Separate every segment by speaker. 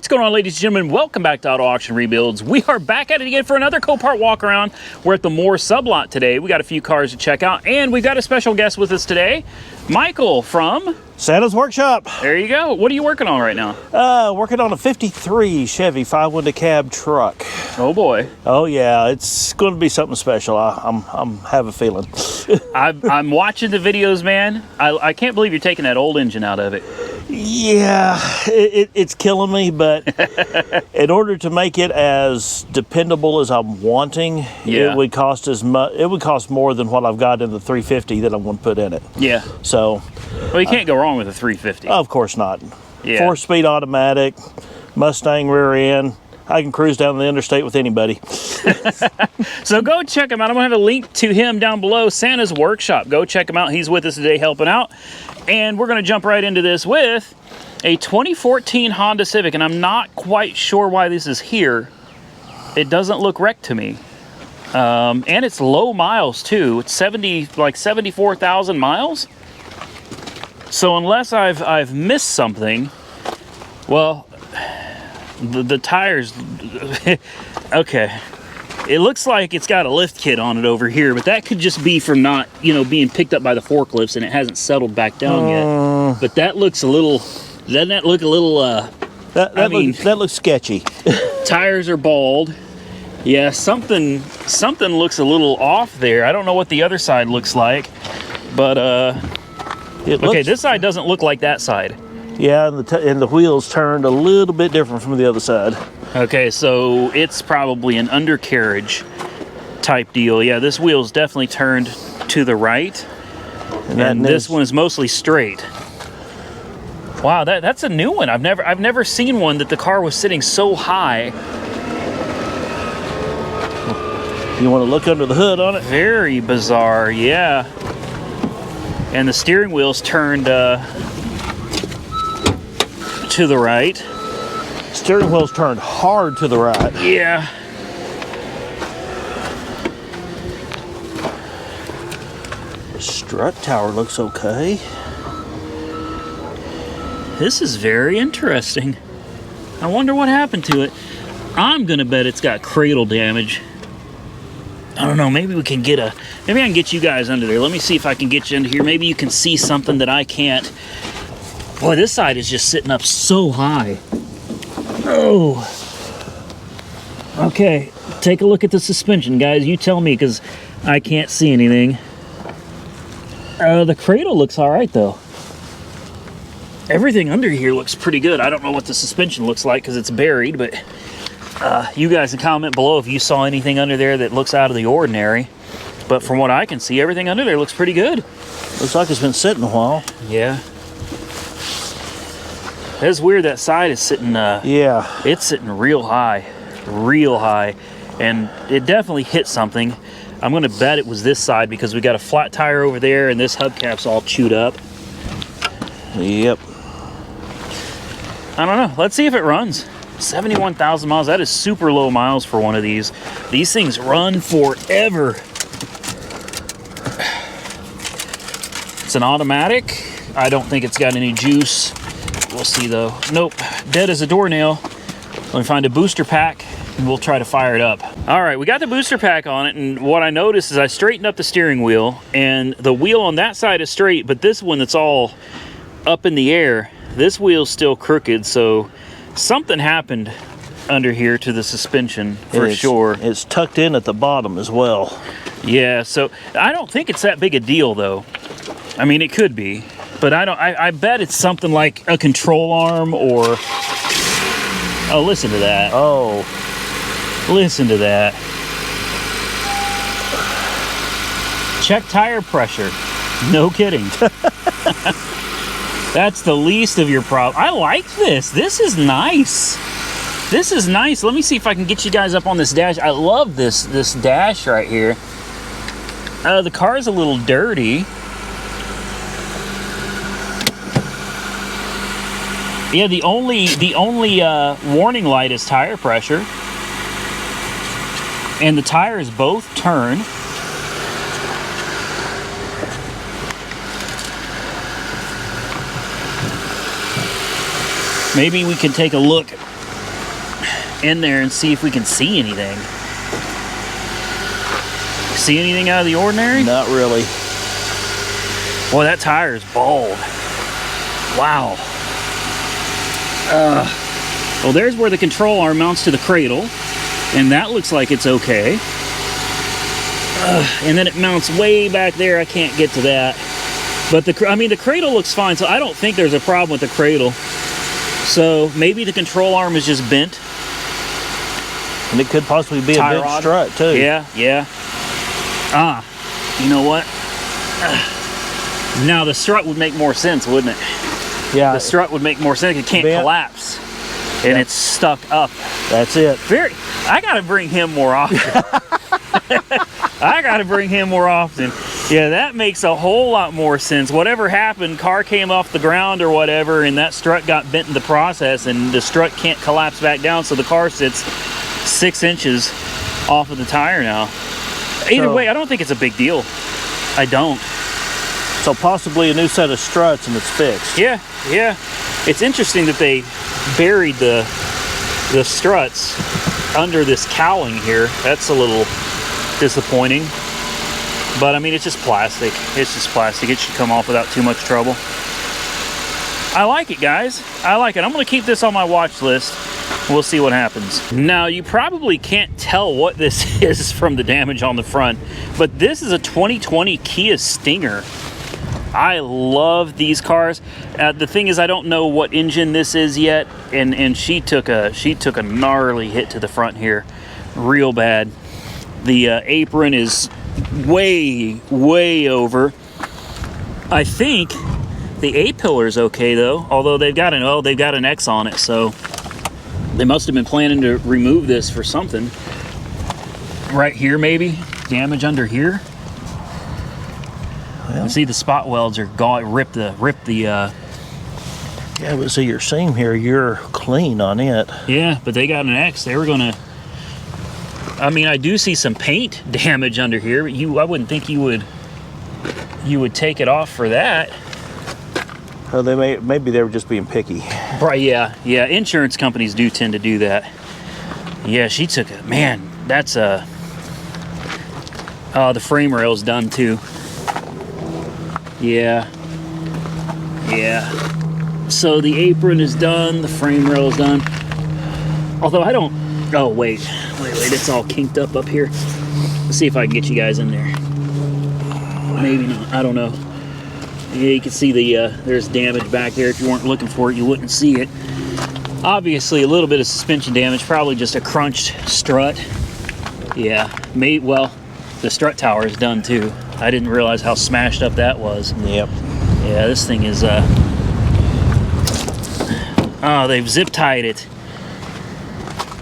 Speaker 1: What's going on, ladies and gentlemen? Welcome back to Auto Auction Rebuilds. We are back at it again for another Copart walk around. We're at the Moore sublot today. We got a few cars to check out, and we've got a special guest with us today, Michael from
Speaker 2: Santa's Workshop.
Speaker 1: There you go. What are you working on right now?
Speaker 2: Working on a 53 Chevy 5-window cab truck.
Speaker 1: Oh boy.
Speaker 2: Oh yeah, it's going to be something special. I'm have a feeling.
Speaker 1: I'm watching the videos, man. I can't believe you're taking that old engine out of it.
Speaker 2: Yeah, it's killing me, but in order to make it as dependable as I'm wanting,
Speaker 1: yeah,
Speaker 2: it would cost more than what I've got in the 350 that I'm going to put in it.
Speaker 1: Yeah.
Speaker 2: So,
Speaker 1: well, you can't go wrong with a 350.
Speaker 2: Of course not.
Speaker 1: Yeah.
Speaker 2: 4-speed automatic, Mustang rear end. I can cruise down the interstate with anybody.
Speaker 1: So go check him out. I'm going to have a link to him down below, Santa's Workshop. Go check him out. He's with us today helping out. And we're going to jump right into this with a 2014 Honda Civic. And I'm not quite sure why this is here. It doesn't look wrecked to me. And it's low miles too. It's 74,000 miles. So unless I've missed something, well, the tires, okay. It looks like it's got a lift kit on it over here, but that could just be from not, being picked up by the forklifts and it hasn't settled back down yet. But that looks a little, doesn't that look a little,
Speaker 2: that looks sketchy.
Speaker 1: Tires are bald. Yeah, something looks a little off there. I don't know what the other side looks like, but, okay, this side doesn't look like that side.
Speaker 2: Yeah, and the wheels turned a little bit different from the other side.
Speaker 1: Okay, so it's probably an undercarriage type deal. Yeah, this wheel's definitely turned to the right, and this one is mostly straight. Wow, that's a new one. I've never seen one that the car was sitting so high.
Speaker 2: You want to look under the hood on it?
Speaker 1: Very bizarre, yeah. And the steering wheel's turned to the right.
Speaker 2: Steering wheel's turned hard to the right.
Speaker 1: Yeah.
Speaker 2: The strut tower looks okay.
Speaker 1: This is very interesting. I wonder what happened to it. I'm gonna bet it's got cradle damage. I don't know, maybe I can get you guys under there. Let me see if I can get you under here. Maybe you can see something that I can't. Boy, this side is just sitting up so high. Oh. Okay, take a look at the suspension, guys. You tell me, because I can't see anything. The cradle looks all right, though. Everything under here looks pretty good. I don't know what the suspension looks like because it's buried, but you guys can comment below if you saw anything under there that looks out of the ordinary. But from what I can see, everything under there looks pretty good.
Speaker 2: Looks like it's been sitting a while.
Speaker 1: Yeah. It's weird that side is sitting,
Speaker 2: yeah.
Speaker 1: It's sitting real high, and it definitely hit something. I'm gonna bet it was this side because we got a flat tire over there and this hubcap's all chewed up.
Speaker 2: Yep.
Speaker 1: I don't know, let's see if it runs. 71,000 miles, that is super low miles for one of these. These things run forever. It's an automatic. I don't think it's got any juice. We'll see though. Nope, dead as a doornail. Let me find a booster pack and we'll try to fire it up. All right, we got the booster pack on it, and what I noticed is I straightened up the steering wheel, and the wheel on that side is straight, but this one that's all up in the air, this wheel's still crooked, so something happened under here to the suspension for sure.
Speaker 2: It's tucked in at the bottom as well.
Speaker 1: Yeah, so I don't think it's that big a deal though. I mean, it could be. But I bet it's something like a control arm or... Oh, listen to that.
Speaker 2: Oh.
Speaker 1: Listen to that. Check tire pressure. No kidding. That's the least of your problem. I like this. This is nice. This is nice. Let me see if I can get you guys up on this dash. I love this dash right here. The car is a little dirty. Yeah, the only warning light is tire pressure, and the tires both turn. Maybe we can take a look in there and see if we can see anything. See anything out of the ordinary?
Speaker 2: Not really.
Speaker 1: Boy, that tire is bald. Wow. Well, there's where the control arm mounts to the cradle, and that looks like it's okay. And then it mounts way back there. I can't get to that. But the cradle looks fine, so I don't think there's a problem with the cradle. So maybe the control arm is just bent.
Speaker 2: And it could possibly be a bent strut too.
Speaker 1: Yeah. You know what? Now the strut would make more sense, wouldn't it?
Speaker 2: Yeah.
Speaker 1: The strut would make more sense. It can't collapse. And it's stuck up.
Speaker 2: That's it.
Speaker 1: I gotta bring him more often. I gotta bring him more often. Yeah, that makes a whole lot more sense. Whatever happened, car came off the ground or whatever, and that strut got bent in the process, and the strut can't collapse back down, so the car sits 6 inches off of the tire now. Either way, I don't think it's a big deal. I don't.
Speaker 2: So possibly a new set of struts and it's fixed.
Speaker 1: Yeah. It's interesting that they buried the struts under this cowling here. That's a little disappointing. But I mean, it's just plastic. It's just plastic. It should come off without too much trouble. I like it, guys. I like it. I'm gonna keep this on my watch list. We'll see what happens. Now, you probably can't tell what this is from the damage on the front, but this is a 2020 Kia Stinger. I love these cars. The thing is, I don't know what engine this is yet, and she took a gnarly hit to the front here, real bad. The apron is way over. I think the A-pillar is okay though, although they've got an X on it, so they must have been planning to remove this for something. Right here, maybe damage under here. Well, you see the spot welds are gone. Ripped the. Yeah,
Speaker 2: but see your seam here. You're clean on it.
Speaker 1: Yeah, but they got an X. They were gonna. I mean, I do see some paint damage under here. I wouldn't think you would take it off for that.
Speaker 2: Well, maybe they were just being picky.
Speaker 1: Right? Yeah. Insurance companies do tend to do that. Yeah, she took it. Man, that's the frame rail's done too. Yeah. So the apron is done. The frame rail is done. Although I don't. Oh wait. It's all kinked up here. Let's see if I can get you guys in there. Maybe not. I don't know. Yeah, you can see there's damage back there. If you weren't looking for it, you wouldn't see it. Obviously, a little bit of suspension damage. Probably just a crunched strut. Yeah. Well, the strut tower is done too. I didn't realize how smashed up that was.
Speaker 2: Yep.
Speaker 1: Yeah, this thing is. Oh, they've zip tied it.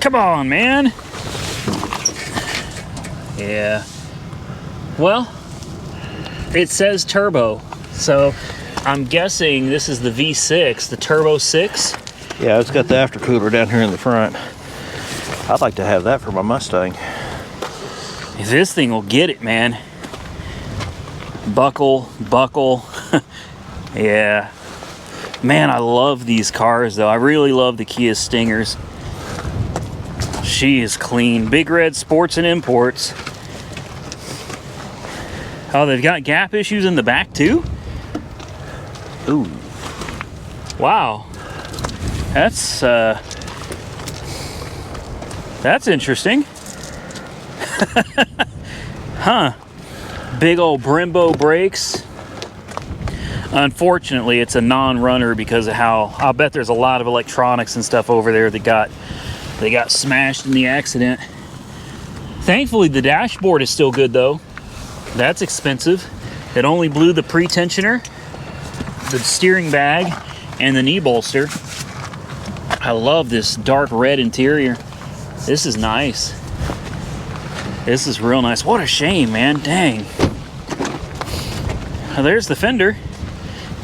Speaker 1: Come on, man. Yeah. Well, it says turbo, so I'm guessing this is the V6, the Turbo 6.
Speaker 2: Yeah, it's got the aftercooler down here in the front. I'd like to have that for my Mustang.
Speaker 1: This thing will get it, man. Buckle. Yeah. Man, I love these cars, though. I really love the Kia Stingers. She is clean. Big Red Sports and Imports. Oh, they've got gap issues in the back, too?
Speaker 2: Ooh.
Speaker 1: Wow. That's interesting. Huh. Big old Brembo brakes. Unfortunately, it's a non-runner because of how I'll bet there's a lot of electronics and stuff over there that got smashed in the accident. Thankfully, the dashboard is still good though. That's expensive. It only blew the pre-tensioner, the steering bag, and the knee bolster. I love this dark red interior. This is nice. This is real nice. What a shame, man. Dang. Now, there's the fender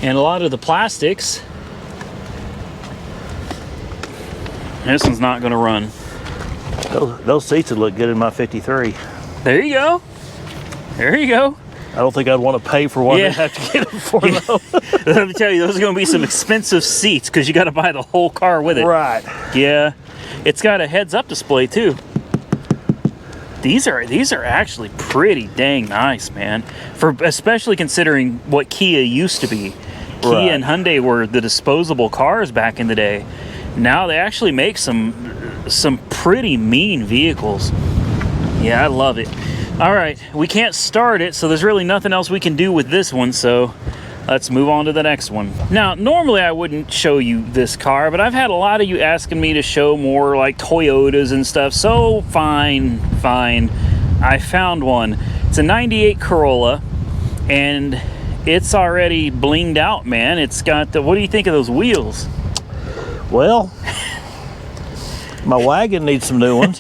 Speaker 1: and a lot of the plastics. This one's not going to run.
Speaker 2: Those seats would look good in my 53.
Speaker 1: There you go. There you go.
Speaker 2: I don't think I'd want to pay for one. I'd have to get them for though.
Speaker 1: Let me tell you, those are going to be some expensive seats because you got to buy the whole car with it.
Speaker 2: Right.
Speaker 1: Yeah. It's got a heads-up display too. These are actually pretty dang nice, man. For especially considering what Kia used to be. Kia and Hyundai were the disposable cars back in the day. Now they actually make some pretty mean vehicles. Yeah, I love it. All right, we can't start it, so there's really nothing else we can do with this one, so let's move on to the next one. Now, normally I wouldn't show you this car, but I've had a lot of you asking me to show more like Toyotas and stuff, so fine. I found one. It's a 98 Corolla, and it's already blinged out, man. It's got the, what do you think of those wheels?
Speaker 2: Well, my wagon needs some new ones.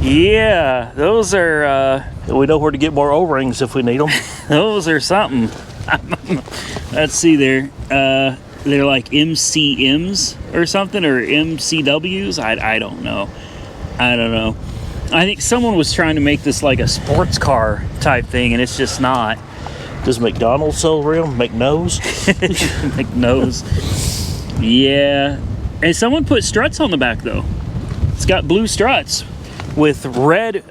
Speaker 1: Yeah, those are...
Speaker 2: we know where to get more O-rings if we need them.
Speaker 1: Those are something. Let's see there. They're like MCMs or something, or MCWs. I don't know. I think someone was trying to make this like a sports car type thing, and it's just not.
Speaker 2: Does McDonald's sell real? McNose?
Speaker 1: McNose. Yeah. And someone put struts on the back though. It's got blue struts with red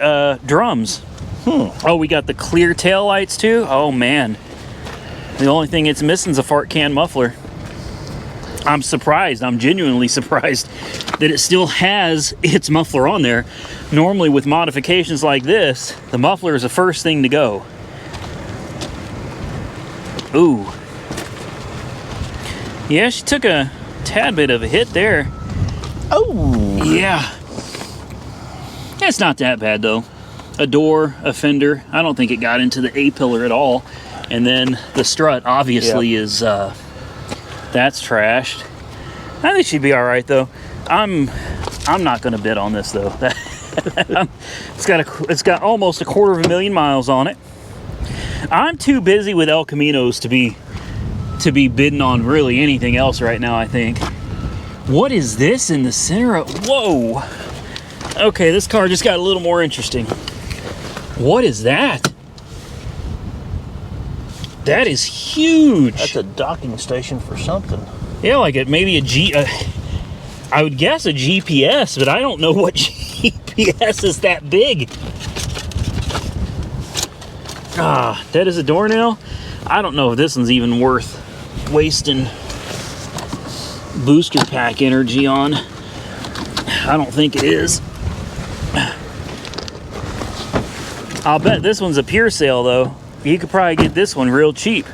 Speaker 1: drums. Oh, we got the clear tail lights too. Oh man, the only thing it's missing is a fart can muffler. I'm surprised. I'm genuinely surprised that it still has its muffler on there. Normally with modifications like this, the muffler is the first thing to go. Ooh. Yeah, she took a tad bit of a hit there.
Speaker 2: Oh.
Speaker 1: Yeah. It's not that bad though. A door, a fender. I don't think it got into the A-pillar at all. And then the strut obviously is that's trashed. I think she'd be all right though. I'm not going to bid on this though. It's got almost 250,000 miles on it. I'm too busy with El Caminos to be bidding on really anything else right now, I think. What is this in the center of, whoa. Okay, this car just got a little more interesting. What is that? That is huge.
Speaker 2: That's a docking station for something.
Speaker 1: Yeah, like maybe I would guess a GPS, but I don't know what GPS is that big. Ah, that is a door nail. I don't know if this one's even worth wasting booster pack energy on. I don't think it is. I'll bet this one's a pure sale though. You could probably get this one real cheap.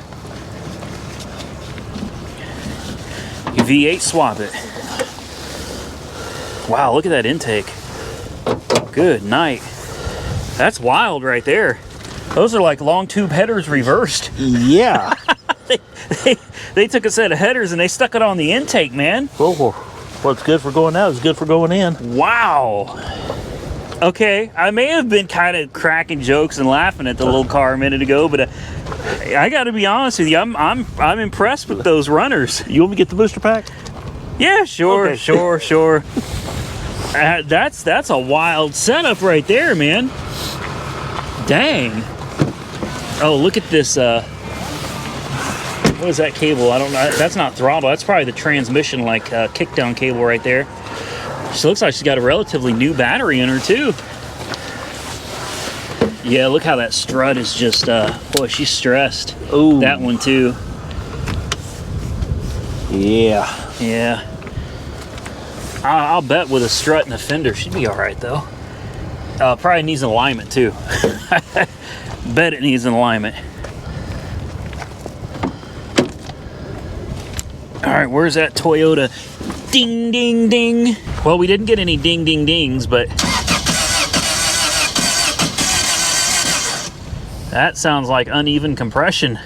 Speaker 1: V8 swap it. Wow, look at that intake. Good night. That's wild right there. Those are like long tube headers reversed.
Speaker 2: Yeah.
Speaker 1: They took a set of headers and they stuck it on the intake, man.
Speaker 2: Well, what's good for going out is good for going in.
Speaker 1: Wow. Okay, I may have been kind of cracking jokes and laughing at the little car a minute ago, but I got to be honest with you, I'm impressed with those runners.
Speaker 2: You want me to get the booster pack?
Speaker 1: Yeah, sure,
Speaker 2: okay.
Speaker 1: sure. That's a wild setup right there, man. Dang. Oh, look at this. What is that cable? I don't know. That's not throttle. That's probably the transmission, like kickdown cable right there. She looks like she's got a relatively new battery in her too. Yeah, look how that strut is just, boy, she's stressed.
Speaker 2: Ooh.
Speaker 1: That one too.
Speaker 2: Yeah.
Speaker 1: Yeah. I'll bet with a strut and a fender, she'd be all right though. Probably needs an alignment too. Bet it needs an alignment. All right, where's that Toyota? Ding, ding, ding. Well, we didn't get any ding, ding, dings, but that sounds like uneven compression.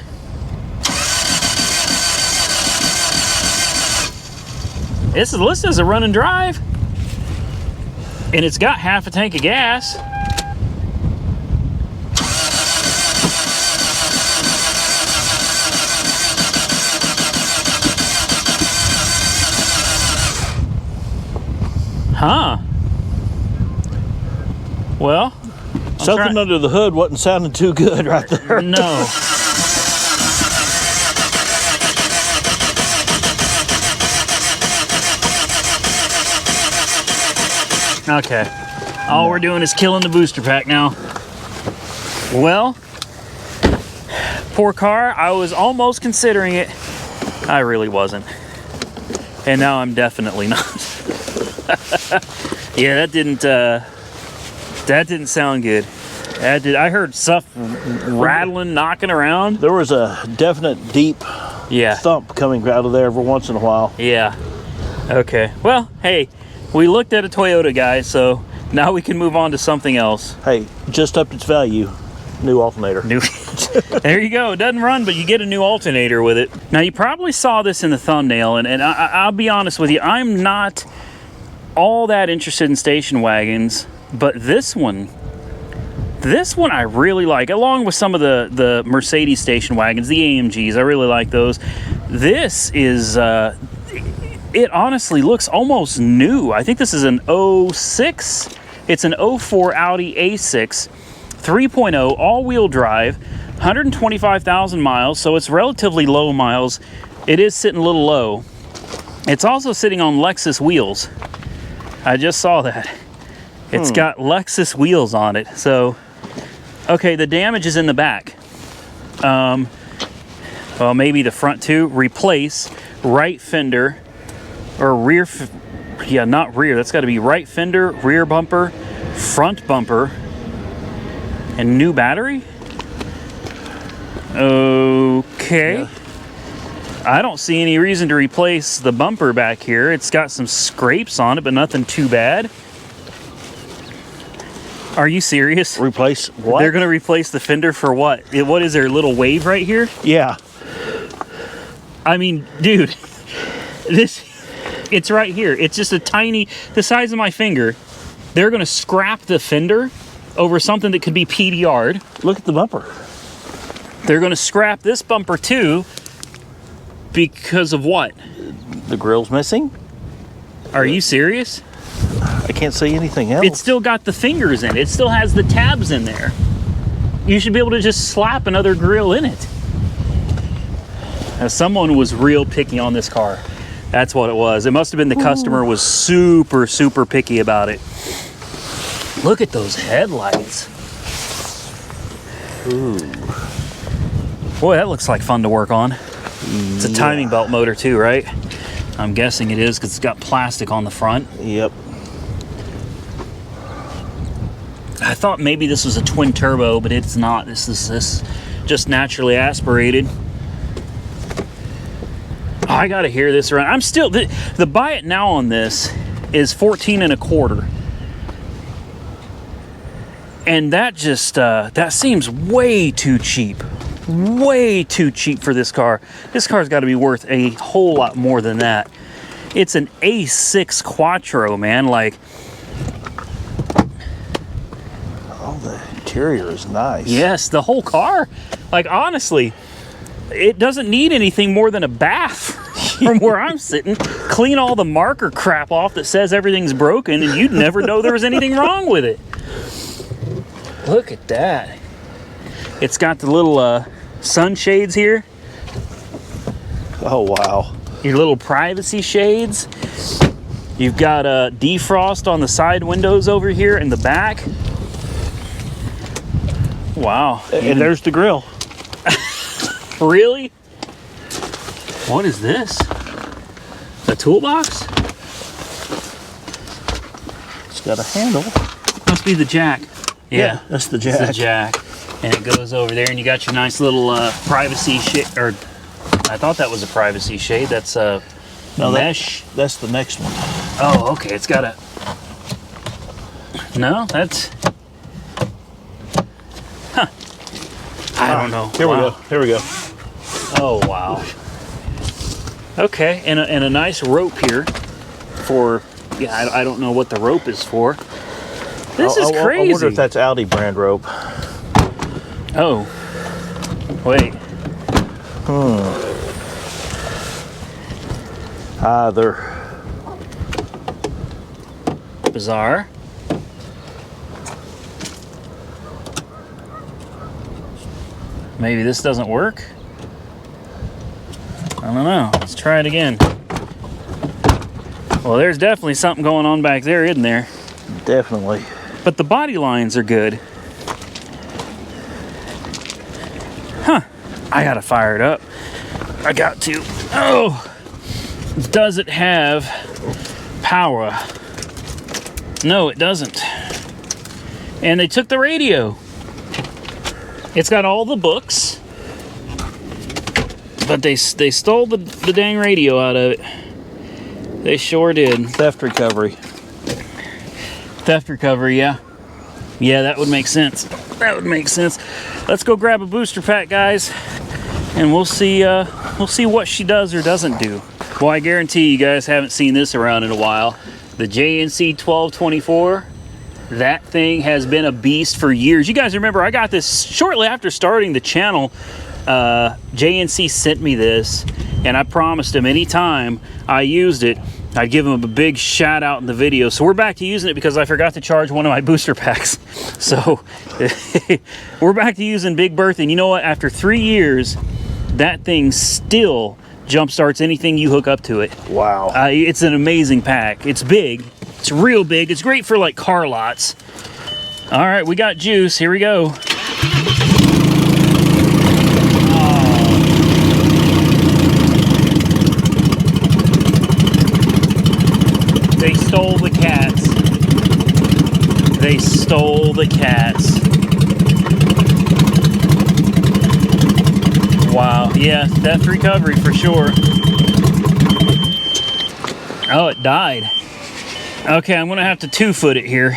Speaker 1: This is listed as a run and drive, and it's got half a tank of gas. Huh. Well,
Speaker 2: something under the hood wasn't sounding too good right there.
Speaker 1: No. Okay. All we're doing is killing the booster pack now. Well, poor car. I was almost considering it. I really wasn't. And now I'm definitely not. Yeah, that didn't sound good. I heard stuff rattling, knocking around.
Speaker 2: There was a definite deep thump coming out of there every once in a while.
Speaker 1: Yeah. Okay. Well, hey, we looked at a Toyota, guys, so now we can move on to something else.
Speaker 2: Hey, just upped its value. New alternator.
Speaker 1: There you go. It doesn't run, but you get a new alternator with it. Now, you probably saw this in the thumbnail, and I'll be honest with you, I'm not all that interested in station wagons, but this one I really like, along with some of the Mercedes station wagons, the AMGs. I really like those. This is, it honestly looks almost new. I think this is an 06. It's an 04 Audi A6 3.0 all-wheel drive, 125,000 miles, so it's relatively low miles. It is sitting a little low. It's also sitting on Lexus wheels. I just saw that. It's got Lexus wheels on it. So, okay, the damage is in the back. Well, maybe the front too. Replace right fender or rear. Yeah, not rear. That's got to be right fender, rear bumper, front bumper, and new battery. Okay. Yeah. I don't see any reason to replace the bumper back here. It's got some scrapes on it, but nothing too bad. Are you serious?
Speaker 2: Replace what?
Speaker 1: They're going to replace the fender for what? What is there, a little wave right here?
Speaker 2: Yeah.
Speaker 1: I mean, dude, it's right here. It's just a tiny, the size of my finger. They're going to scrap the fender over something that could be PDR'd.
Speaker 2: Look at the bumper.
Speaker 1: They're going to scrap this bumper too because of what?
Speaker 2: The grill's missing.
Speaker 1: Are you serious?
Speaker 2: I can't see anything else.
Speaker 1: It's still got the fingers in it. It still has the tabs in there. You should be able to just slap another grill in it. Now, someone was real picky on this car. That's what it was. It must have been the customer was super, super picky about it. Look at those headlights. Ooh. Boy, that looks like fun to work on. It's a timing belt motor too, right? I'm guessing it is because it's got plastic on the front.
Speaker 2: Yep.
Speaker 1: I thought maybe this was a twin turbo, but it's not. This is just naturally aspirated. Oh, I gotta hear this around. I'm still, the buy it now on this is 14 and a quarter. And that just, that seems way too cheap. Way too cheap for this car. This car's got to be worth a whole lot more than that. It's an A6 Quattro, man. Like,
Speaker 2: oh, the interior is nice.
Speaker 1: Yes, the whole car. Like, honestly, it doesn't need anything more than a bath from where I'm sitting. Clean all the marker crap off that says everything's broken, and you'd never know there was anything wrong with it. Look at that. It's got the little sunshades here.
Speaker 2: Oh, wow.
Speaker 1: Your little privacy shades. You've got a defrost on the side windows over here in the back. Wow.
Speaker 2: And there's the grill.
Speaker 1: Really? What is this? A toolbox?
Speaker 2: It's got a handle.
Speaker 1: Must be the jack.
Speaker 2: Yeah, that's the jack.
Speaker 1: It's the jack. And it goes over there, and you got your nice little privacy shade. Or I thought that was a privacy shade. That's a mesh.
Speaker 2: That's the next one.
Speaker 1: Oh, okay. It's got a. No, that's. Huh. I don't know.
Speaker 2: Here we go. Here we go.
Speaker 1: Oh, wow. Okay, and a nice rope here for. Yeah, I don't know what the rope is for. This is crazy.
Speaker 2: I wonder if that's Audi brand rope.
Speaker 1: Oh. Wait.
Speaker 2: Either.
Speaker 1: Bizarre. Maybe this doesn't work? I don't know. Let's try it again. Well, there's definitely something going on back there, isn't there?
Speaker 2: Definitely.
Speaker 1: But the body lines are good. Huh. I gotta fire it up. I got to. Oh! Does it have power? No, it doesn't. And they took the radio. It's got all the books, but they stole the dang radio out of it. They sure did.
Speaker 2: Theft recovery.
Speaker 1: Theft recovery, yeah. Yeah, that would make sense. That would make sense. Let's go grab a booster pack, guys, and we'll see what she does or doesn't do. Well, I guarantee you guys haven't seen this around in a while. The JNC 1224, that thing has been a beast for years. You guys remember I got this shortly after starting the channel. JNC sent me this, and I promised him anytime I used it, I'd give him a big shout out in the video. So we're back to using it because I forgot to charge one of my booster packs. So we're back to using Big Bertha. And you know what? After 3 years, that thing still jump starts anything you hook up to it.
Speaker 2: Wow.
Speaker 1: It's an amazing pack. It's big. It's real big. It's great for like car lots. All right, we got juice. Here we go. They stole the cats. They stole the cats. Wow, yeah, theft recovery for sure. Oh, it died. Okay, I'm gonna have to 2-foot it here.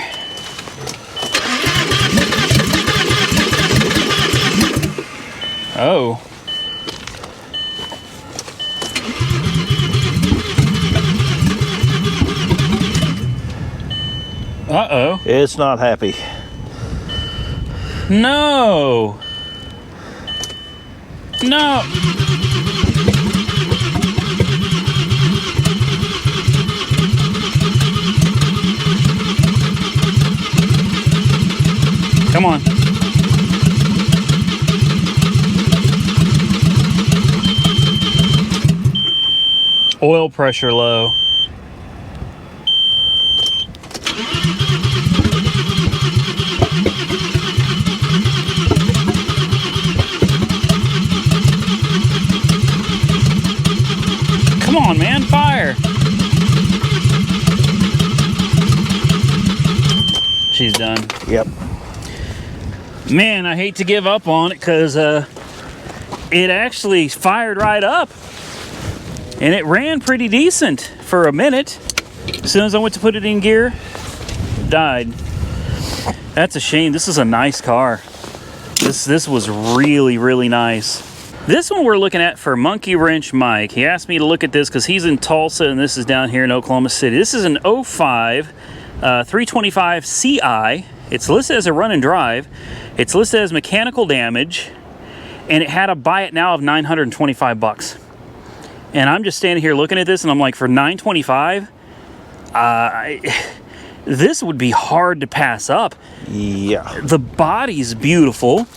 Speaker 1: Oh. Uh-oh.
Speaker 2: It's not happy.
Speaker 1: No. No. Come on. Oil pressure low. Come on, man, fire. She's done.
Speaker 2: Yep.
Speaker 1: Man, I hate to give up on it because it actually fired right up. And it ran pretty decent for a minute. As soon as I went to put it in gear, it died. That's a shame. This is a nice car. This was really, really nice. This one we're looking at for Monkey Wrench Mike. He asked me to look at this because he's in Tulsa and this is down here in Oklahoma City. This is an 05 325 CI. It's listed as a run and drive. It's listed as mechanical damage, and it had a buy it now of 925 bucks. And I'm just standing here looking at this and I'm like, for 925, this would be hard to pass up.
Speaker 2: Yeah.
Speaker 1: The body's beautiful.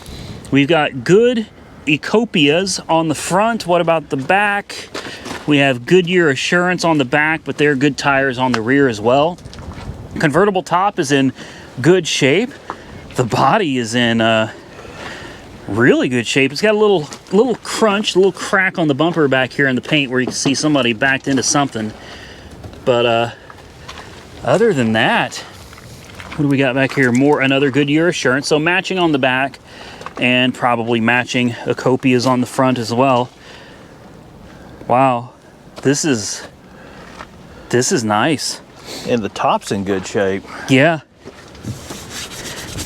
Speaker 1: We've got good Ecopias on the front. What about the back? We have Goodyear Assurance on the back, but they're good tires on the rear as well. Convertible top is in good shape. The body is in really good shape. It's got a little crunch, a little crack on the bumper back here in the paint where you can see somebody backed into something. But other than that, what do we got back here? Another Goodyear Assurance. So matching on the back and probably matching Ecopias on the front as well. Wow, this is nice.
Speaker 2: And the top's in good shape.
Speaker 1: Yeah.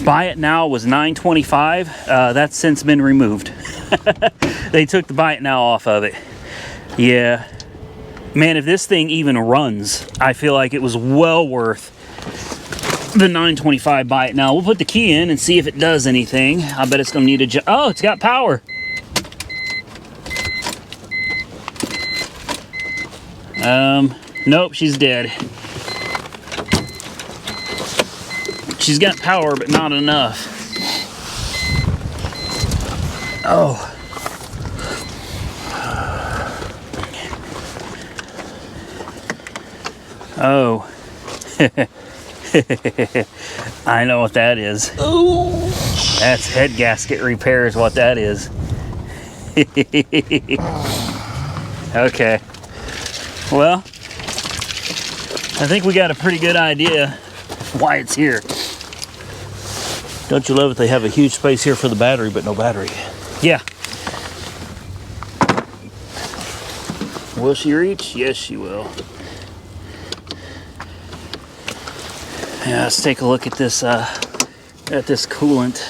Speaker 1: Buy it now was $925. That's since been removed. They took the buy it now off of it. Yeah. Man, if this thing even runs, I feel like it was well worth the $925 buy it now. We'll put the key in and see if it does anything. I bet it's gonna need a oh, it's got power. Nope, she's dead. She's got power, but not enough. Oh. Oh. I know what that is.
Speaker 2: Ooh.
Speaker 1: That's head gasket repair is what that is. Okay. Well, I think we got a pretty good idea why it's here.
Speaker 2: Don't you love it? They have a huge space here for the battery, but no battery.
Speaker 1: Yeah. Will she reach? Yes, she will. Yeah, let's take a look at this coolant.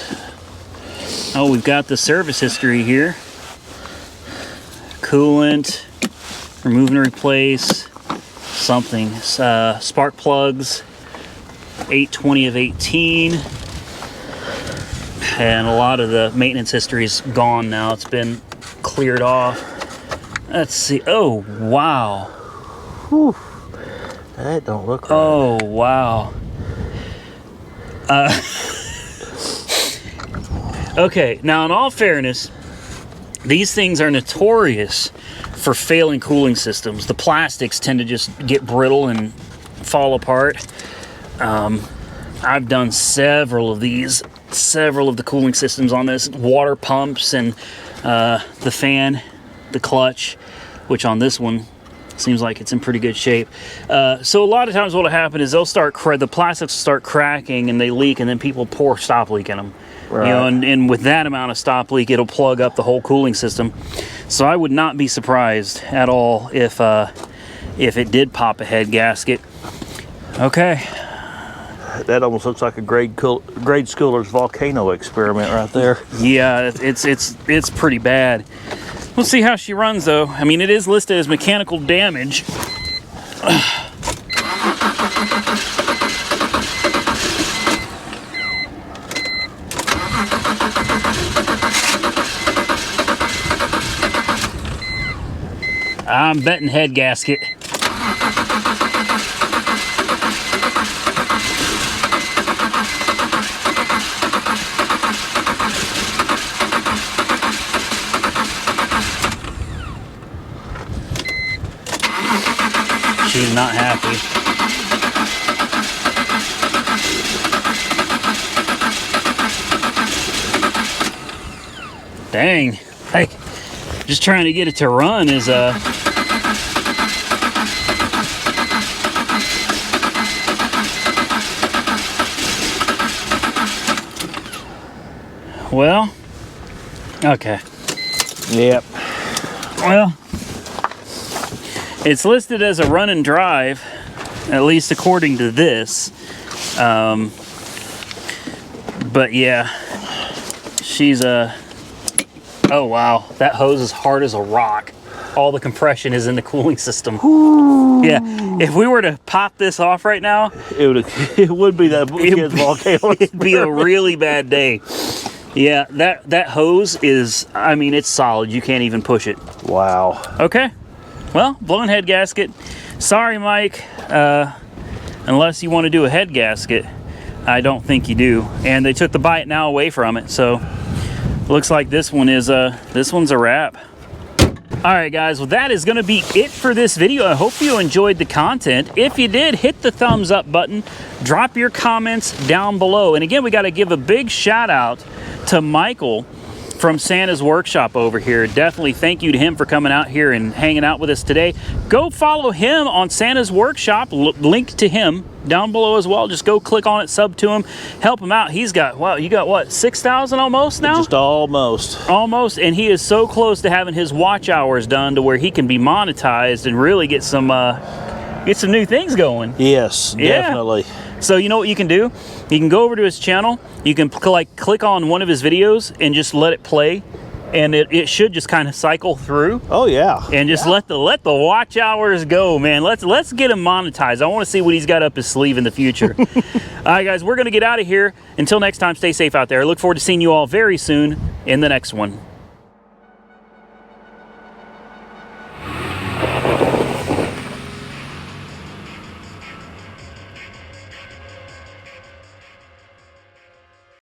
Speaker 1: Oh, we've got the service history here. Coolant, remove and replace, something. Spark plugs, 820 of 18. And a lot of the maintenance history is gone now. It's been cleared off. Let's see. Oh, wow.
Speaker 2: Whew. That don't look right.
Speaker 1: Oh, wow. Okay, now in all fairness, these things are notorious for failing cooling systems. The plastics tend to just get brittle and fall apart. I've done several of these, several of the cooling systems on this, water pumps and the fan, the clutch, which on this one seems like it's in pretty good shape. So a lot of times what will happen is they'll start, the plastics start cracking and they leak, and then people pour stop leak in them. Right. You know, and with that amount of stop leak, it'll plug up the whole cooling system. So I would not be surprised at all if it did pop a head gasket. Okay.
Speaker 2: That almost looks like a grade schooler's volcano experiment right there.
Speaker 1: Yeah, it's pretty bad. We'll see how she runs though. I mean, it is listed as mechanical damage. I'm betting head gasket. She's not happy. Dang. Hey, just trying to get it to run is well, okay.
Speaker 2: Yep.
Speaker 1: Well, it's listed as a run and drive, at least according to this. But yeah, she's oh wow, that hose is hard as a rock. All the compression is in the cooling system. Ooh. Yeah, if we were to pop this off right now,
Speaker 2: it would be that kid's volcano.
Speaker 1: It'd be a really bad day. Yeah, that hose is, I mean, it's solid. You can't even push it.
Speaker 2: Wow.
Speaker 1: Okay. Well, blown head gasket. Sorry, Mike. Unless you want to do a head gasket, I don't think you do. And they took the Buy It Now away from it, so looks like this one's a wrap. All right, guys. Well, that is going to be it for this video. I hope you enjoyed the content. If you did, hit the thumbs up button. Drop your comments down below. And again, we got to give a big shout out to Michael from Santa's Workshop over here. Definitely thank you to him for coming out here and hanging out with us today. Go follow him on Santa's Workshop. Link to him down below as well. Just go click on it, sub to him, help him out. He's got, wow, you got what, 6,000 almost now?
Speaker 2: Just almost.
Speaker 1: Almost, and he is so close to having his watch hours done to where he can be monetized and really get some new things going.
Speaker 2: Yes, definitely.
Speaker 1: Yeah. So you know what you can do? You can go over to his channel. You can click on one of his videos and just let it play, and it should just kind of cycle through.
Speaker 2: Oh yeah.
Speaker 1: And just let the watch hours go, man. Let's get him monetized. I want to see what he's got up his sleeve in the future. All right, guys, we're gonna get out of here. Until next time, stay safe out there. I look forward to seeing you all very soon in the next one.